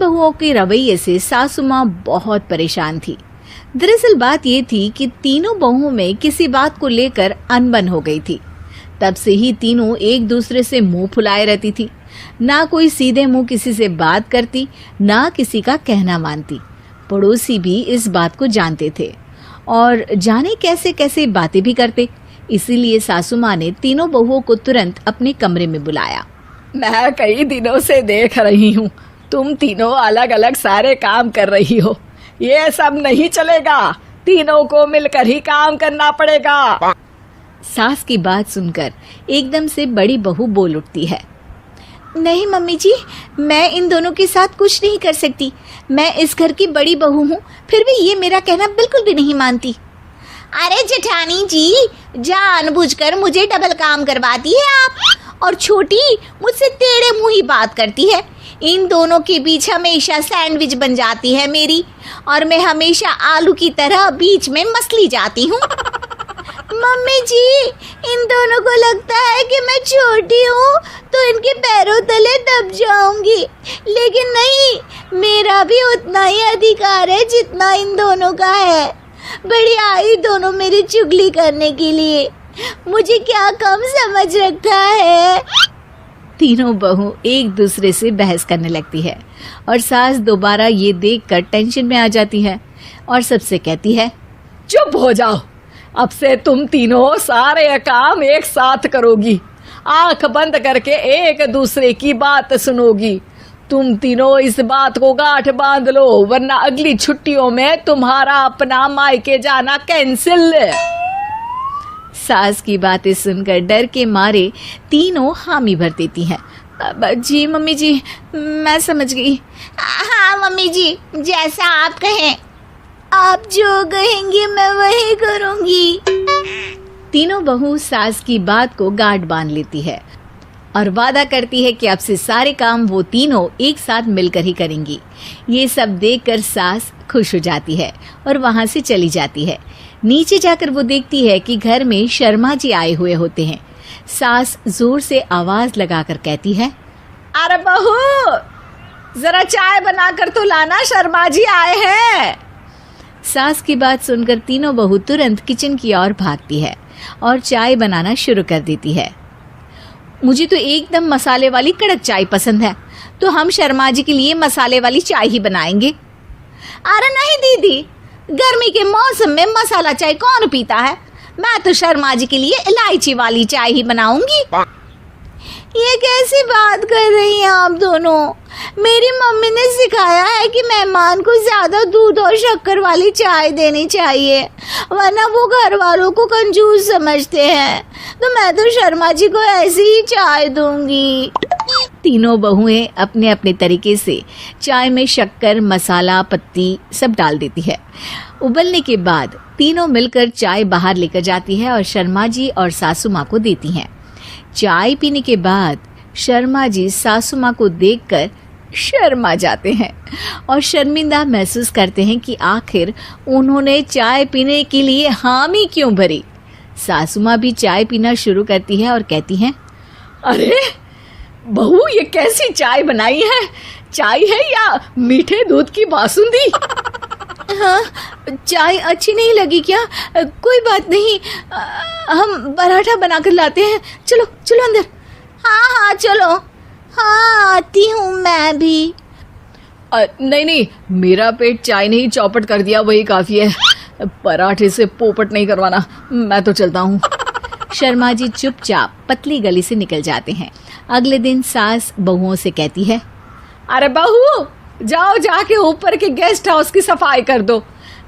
बहुओं के रवैये से सासू माँ बहुत परेशान थी। दरअसल बात ये थी कि तीनों बहुओं में किसी बात को लेकर अनबन हो गई थी। तब से ही तीनों एक दूसरे से मुंह फुलाए रहती थी। ना कोई सीधे मुंह किसी से बात करती, ना किसी का कहना मानती। पड़ोसी भी इस बात को जानते थे और जाने कैसे कैसे बातें भी करते। इसीलिए सासू माँ ने तीनों बहुओं को तुरंत अपने कमरे में बुलाया। मैं कई दिनों से देख रही हूँ, तुम तीनों अलग अलग सारे काम कर रही हो। ये सब नहीं चलेगा, तीनों को मिलकर ही काम करना पड़ेगा। सास की बात सुनकर एकदम से बड़ी बहू बोल उठती है। नहीं मम्मी जी, मैं इन दोनों के साथ कुछ नहीं कर सकती। मैं इस घर की बड़ी बहू हूँ, फिर भी ये मेरा कहना बिल्कुल भी नहीं मानती। अरे जेठानी जी, जानबूझकर मुझे डबल काम करवाती है आप। और छोटी मुझसे टेढ़े मुंह ही बात करती है। इन दोनों के बीच हमेशा सैंडविच बन जाती है मेरी, और मैं हमेशा आलू की तरह बीच में मसली जाती हूँ। मम्मी जी, इन दोनों को लगता है कि मैं छोटी हूँ तो इनके पैरों तले दब जाऊंगी, लेकिन नहीं, मेरा भी उतना ही अधिकार है जितना इन दोनों का है। बड़ी आई दोनों मेरी चुगली करने के लिए, मुझे क्या कम समझ रखा है। तीनों बहू एक दूसरे से बहस करने लगती है और सास दोबारा ये देखकर टेंशन में आ जाती है और सबसे कहती है, चुप हो जाओ, अब से तुम तीनों सारे काम एक साथ करोगी। आंख बंद करके एक दूसरे की बात सुनोगी। तुम तीनों इस बात को गांठ बांध लो, वरना अगली छुट्टियों में तुम्हारा अपना मायके जाना कैंसिल। सास की बातें सुनकर डर के मारे तीनों हामी भर देती हैं। जी मम्मी जी, मैं समझ गई। हाँ मम्मी जी, जैसा आप कहें। आप जो कहेंगी मैं वही करूंगी। तीनों बहू सास की बात को गांठ बांध लेती है और वादा करती है कि अब से सारे काम वो तीनों एक साथ मिलकर ही करेंगी। ये सब देखकर सास खुश हो जाती है और वहां से चली जाती है। नीचे जाकर वो देखती है कि घर में शर्मा जी आए हुए होते हैं। सास जोर से आवाज लगाकर कहती है, अरे बहू, जरा चाय बनाकर तो लाना, शर्मा जी आए हैं। सास की बात सुनकर तीनों बहू तुरंत किचन की ओर भागती है और चाय बनाना शुरू कर देती है। मुझे तो एकदम मसाले वाली कड़क चाय पसंद है, तो हम शर्मा जी के लिए मसाले वाली चाय ही बनाएंगे। अरे नहीं दीदी, गर्मी के मौसम में मसाला चाय कौन पीता है? मैं तो शर्मा जी के लिए इलायची वाली चाय ही बनाऊंगी। ये कैसी बात कर रही हैं आप दोनों? मेरी मम्मी ने सिखाया है कि मेहमान को ज्यादा दूध और शक्कर वाली चाय देनी चाहिए, वरना वो घर वालों को कंजूस समझते हैं। तो मैं तो शर्मा जी को ऐसी ही चाय दूंगी। तीनों बहुएं अपने अपने तरीके से चाय में शक्कर, मसाला, पत्ती सब डाल देती है। उबलने के बाद तीनों मिलकर चाय बाहर लेकर जाती है और शर्मा जी और सासू माँ को देती हैं। चाय पीने के बाद शर्मा जी सासू माँ को देखकर शर्मा जाते हैं और शर्मिंदा महसूस करते हैं कि आखिर उन्होंने चाय पीने के लिए हामी क्यों भरी। सासू माँ भी चाय पीना शुरू करती है और कहती हैं, अरे बहू, ये कैसी चाय बनाई है? चाय है या मीठे दूध की बासुंदी? हाँ, चाय अच्छी नहीं लगी क्या? कोई बात नहीं, हम पराठा बनाकर लाते हैं। चलो चलो अंदर। हाँ हाँ चलो। हाँ आती हूँ मैं भी। नहीं नहीं, मेरा पेट चाय ने ही चौपट कर दिया, वही काफी है। पराठे से पोपट नहीं करवाना, मैं तो चलता हूँ। शर्मा जी चुपचाप पतली गली से निकल जाते हैं। अगले दिन सास बहुओं से कहती है, अरे बहू, जाओ जाके ऊपर के गेस्ट हाउस की सफाई कर दो।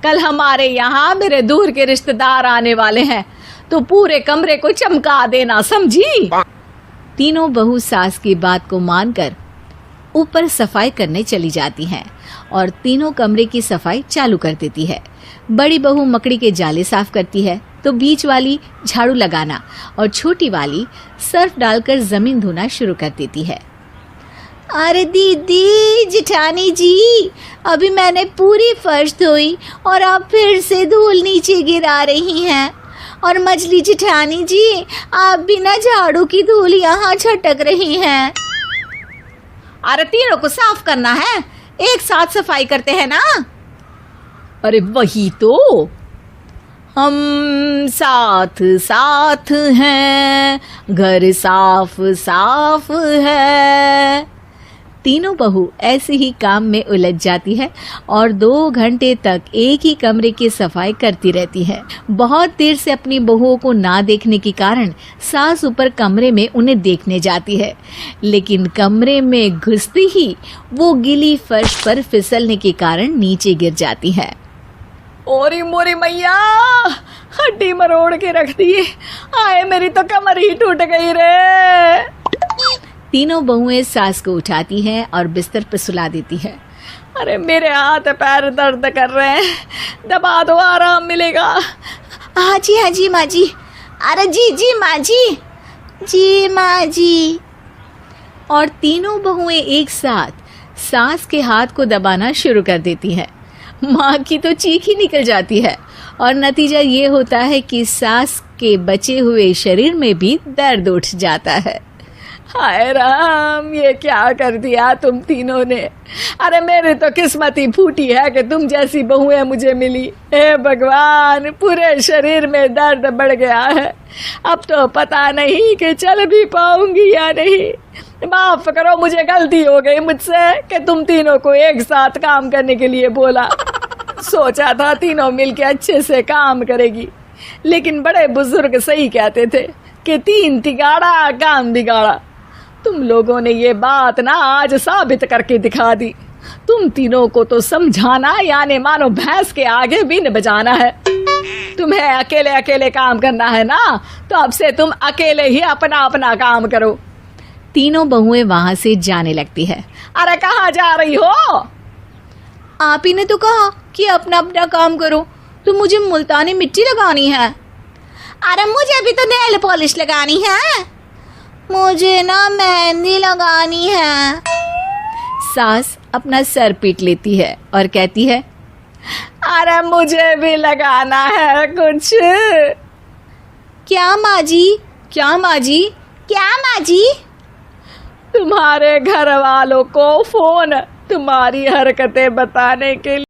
कल हमारे यहाँ मेरे दूर के रिश्तेदार आने वाले हैं, तो पूरे कमरे को चमका देना, समझी? तीनों बहू सास की बात को मानकर ऊपर सफाई करने चली जाती हैं और तीनों कमरे की सफाई चालू कर देती है। बड़ी बहू मकड़ी के जाले साफ करती है, तो बीच वाली झाड़ू लगाना और छोटी वाली सर्फ डालकर जमीन धोना शुरू कर देती है। अरे दीदी, जेठानी जी, अभी मैंने पूरी फर्श धोई और आप फिर से धूल नीचे गिरा रही हैं। और मछली जेठानी जी, आप बिना झाड़ू की धूल यहाँ छटक रही हैं। अरे तीनों को साफ करना है, एक साथ सफाई करते हैं ना। अरे वही तो, हम साथ साथ हैं, घर साफ साफ है। तीनों बहू ऐसे ही काम में उलझ जाती है और 2 घंटे तक एक ही कमरे की सफाई करती रहती है। बहुत देर से अपनी बहुओं को ना देखने के कारण सास ऊपर कमरे में उन्हें देखने जाती है, लेकिन कमरे में घुसती ही वो गीली फर्श पर फिसलने के कारण नीचे गिर जाती है। ओरी मोरी मैया, हड्डी मरोड़ के रख दी। आए मेरी तो कमर ही टूट गई रे। तीनों बहुएं सास को उठाती हैं और बिस्तर पर सुला देती है। अरे मेरे हाथ पैर दर्द कर रहे हैं, दबा दो, आराम मिलेगा। हाँ जी माँ जी। अरे जी माँ जी। और तीनों बहुएं एक साथ सास के हाथ को दबाना शुरू कर देती हैं। माँ की तो चीख ही निकल जाती है और नतीजा ये होता है कि सास के बचे हुए शरीर में भी दर्द उठ जाता है। हाय राम, ये क्या कर दिया तुम तीनों ने। अरे मेरी तो किस्मत ही फूटी है कि तुम जैसी बहुएं मुझे मिली। हे भगवान, पूरे शरीर में दर्द बढ़ गया है। अब तो पता नहीं कि चल भी पाऊंगी या नहीं। माफ करो, मुझे गलती हो गई मुझसे कि तुम तीनों को एक साथ काम करने के लिए बोला। सोचा था तीनों मिलके अच्छे से काम करेगी, लेकिन बड़े बुजुर्ग सही कहते थे कि 3 तिगाड़ा काम बिगाड़ा। तुम लोगों ने ये बात ना आज साबित करके दिखा दी। तुम तीनों को तो समझाना यानी मानो भैंस के आगे बीन बजाना है। तुम्हें अकेले अकेले काम करना है ना, तो अब से तुम अकेले ही अपना अपना काम करो। तीनों बहुएं वहां से जाने लगती है। अरे कहाँ जा रही हो? आप ही ने तो कहा कि अपना अपना काम करो, तो मुझे मुल्तानी मिट्टी लगानी है। अरे मुझे भी तो नेल पॉलिश लगानी है। मुझे ना मेहंदी लगानी है। सास अपना सर पीट लेती है और कहती है, अरे मुझे भी लगाना है कुछ। क्या माँ जी? क्या माँ जी? क्या माँ जी? तुम्हारे घर वालों को फोन तुम्हारी हरकतें बताने के लिए।